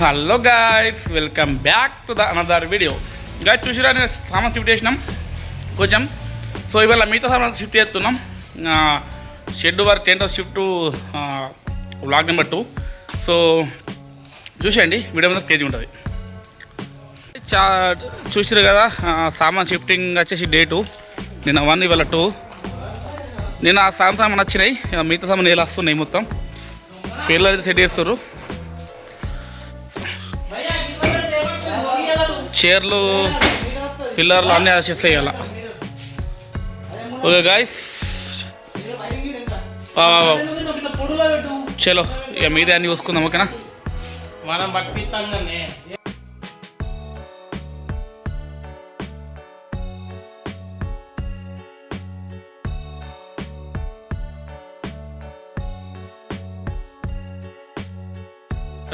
Hello guys, welcome back to the another video. Guys చూసిరా, నేను సామాన్ షిఫ్ట్ చేసినాం కొంచెం. సో ఇవాళ మిగతా సామాన్ షిఫ్ట్ చేస్తున్నాం. Shed work tent house shift vlog number 2. So చూసేయండి, వీడియో మీద కేజీ ఉంటుంది. చూసిరు కదా, సామాన్ షిఫ్టింగ్ వచ్చేసి డే 2. నిన్న 1, ఇవాళ 2. నిన్న సామాన్ వచ్చినాయి, మిగతా సామాన్ ఎలా వస్తున్నాయి. మొత్తం పిల్లలు అయితే సెట్ చేస్తారు. చైర్లు, పిల్లర్లు అన్నీ వచ్చేస్తాయి అలా. ఓకే గాయస్, చలో ఇక మీదే అన్నీ చూసుకుందాం. ఓకేనా, మనం పట్టిస్తాం.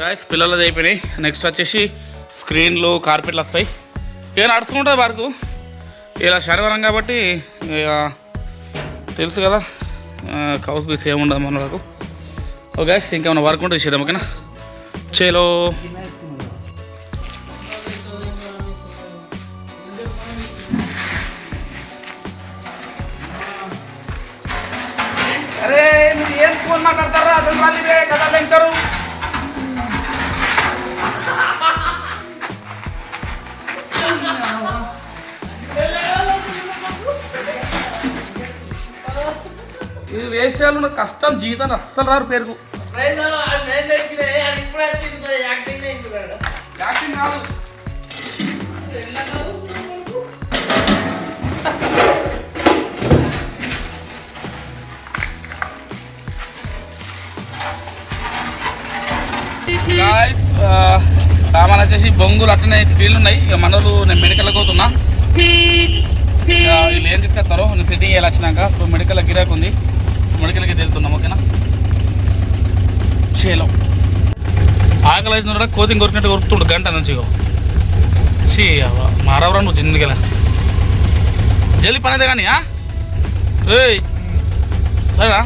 గాయస్ పిల్లలది అయిపోయినాయి. నెక్స్ట్ వచ్చేసి స్క్రీన్లు, కార్పెట్లు వస్తాయి. ఇక నడుచుకుంటుంది వరకు. ఇలా శనివారం కాబట్టి ఇక తెలుసు కదా, కౌస్ బీస్ ఏముండదు మన వరకు. ఓకే, ఇంకేమైనా వర్క్ ఉంటే చేద్దాం. ఓకేనా, చేలో అరే మీరు ఏం ఫోన్ మాట్లాడతారా? అసలు రాలివే కదా తింటారు. ఇది వేస్ట్ చేయాలి, కష్టం. జీవితాన్ని అస్సలు రారు పేరుకు. యాక్టింగ్ కాదు. గాయ్స్ సామాన్ వచ్చేసి బొంగులు అట్లనే స్క్రీన్లు ఉన్నాయి. ఇక మనలు నేను మెడికల్కి పోతున్నా. వీళ్ళు ఏం తీసుకొస్తారో నేను సిట్టింగ్ వేయాలి వచ్చినాక. సో మెడికల్ గిరాకు ఉంది, మెడికల్కి వెళ్తున్నాం. ఓకేనా, చేలో ఆకలి అవుతుంది. కోతిని కొరికినట్టు కొరుకుతుండు గంట నుంచి. మారవరా నువ్వు జిందగల జల్లి పని అయితే కానీ. ఏయ్ సరేనా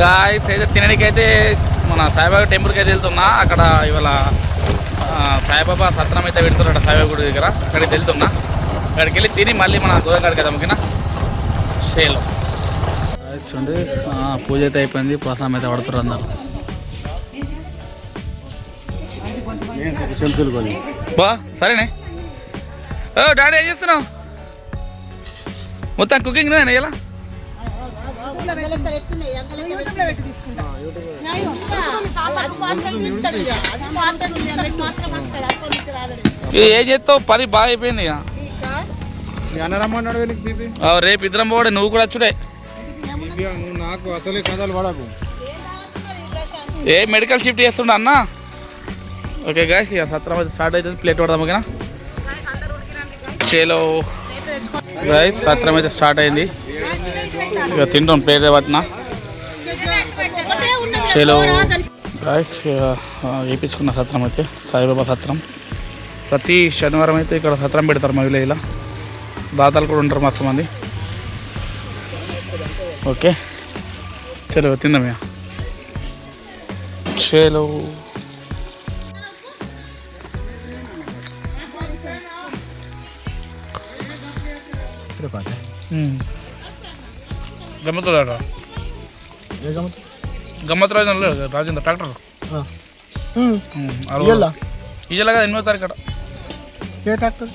గాయ్స్, అయితే తినడానికైతే మన సాయిబాబా టెంపుల్కి అయితే వెళ్తున్నా. అక్కడ ఇవాళ సాయిబాబా సత్రం అయితే పెడుతున్నాడు సాయిబాబా గుడి దగ్గర. అక్కడికి వెళ్తున్నా. అక్కడికి వెళ్ళి తిని మళ్ళీ మన దూరం కాడికి కదా. ఓకేనా, సేలో చూడండి, పూజ అయితే అయిపోయింది. ప్రసాదం అయితే పడుతున్నారు అందరు. బా సరేనే. డాడీ ఏం చేస్తున్నావు? మొత్తం కుకింగ్ నేనా ఇలా? ఏం చేస్తావు? పని బాగా అయిపోయింది. రేపు ఇద్దరం పోడే, నువ్వు కూడా వచ్చుడే. నాకు అసలే కథలు పడకు. ఏ మెడికల్ షిఫ్ట్ చేస్తుండ అన్న. ఓకే గాయ్స్, ఇక సత్రం అయితే స్టార్ట్ అవుతుంది. ప్లేట్ పడదాం. ఓకేనా, చేలో గాయ్స్ సత్రం అయితే స్టార్ట్ అయింది. ఇక తింటాం ప్లేట్ పట్టిన. చేలో గాయ్స్ వేయించుకున్న సత్రం అయితే సాయిబాబా సత్రం. ప్రతి శనివారం అయితే ఇక్కడ సత్రం పెడతారు మా విలేజ్లో. దాతలు కూడా ఉంటారు మస్తు మంది. ఓకే చలో తిందాం. చలో గమ్మత్రాజు రాజేంద్ర ట్రాక్టర్ ఇయ్యాల కదా 8వ తారీఖు. ట్రాక్టర్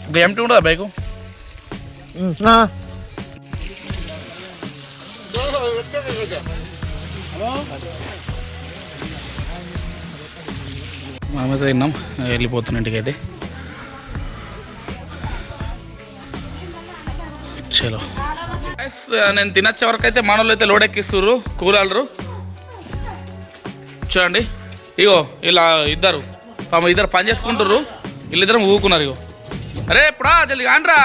ఇంకా ఎంటీ ఉండదా బైకు? మేమైతే తిన్నాం, వెళ్ళిపోతున్నా ఇంటికి అయితే. చలో నేను తినచ్చే వరకు అయితే మనోళ్ళు అయితే లోడ్ ఎక్కిస్తుర్రు కూలర్లు. చూడండి, ఇగో ఇలా ఇద్దరు పని చేసుకుంటుర్రు. వీళ్ళిద్దరం ఊకున్నారు. ఇగో అరే ఇప్పుడా జల్ది కాండ్రా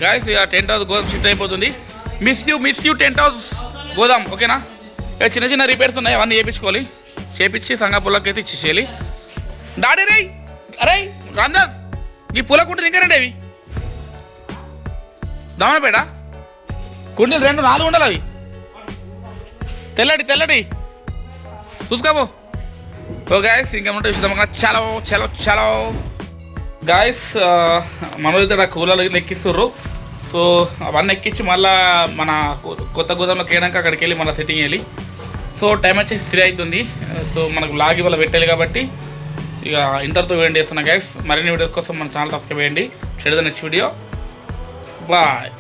గాయ్స్. ఇక టెంట్ హౌస్ గోదాం షిఫ్ట్ అయిపోతుంది. మిస్ యూ టెంట్ హౌస్ గోదాం. ఓకేనా, ఇక చిన్న చిన్న రిపేర్స్ ఉన్నాయి, అవన్నీ చేయించుకోవాలి. చేపించి సంగాపుల్లకి అయితే ఇచ్చేసేయాలి. డాడీ రే, అరే రాందాస్, ఈ పూలకుంటే ఇంకా రండి. అవి దమనపేట కుండీలు 2-4 ఉండాలి. అవి తెల్లడి చూసుకోబో. ఓ గాయస్ ఇంకేమంటే చూద్దాం. చలో చలో చలో గాయస్, మన దగ్గర కూలర్లు ఎక్కిస్తుర్రు. సో అవన్నీ ఎక్కించి మళ్ళీ మన కొత్త గోదాంలోకి వెళ్ళాక అక్కడికి వెళ్ళి మళ్ళీ సెట్టింగ్ వెళ్ళి. సో టైం వచ్చేసి 3 అవుతుంది. సో మనకు లాగి వల్ల పెట్టాలి కాబట్టి ఇక ఇంటర్తో వేయండి చేస్తున్నా గాయస్. మరిన్ని వీడియోస్ కోసం మన ఛానల్ సబ్స్క్రైబ్ చేయండి. Share the next video. Bye.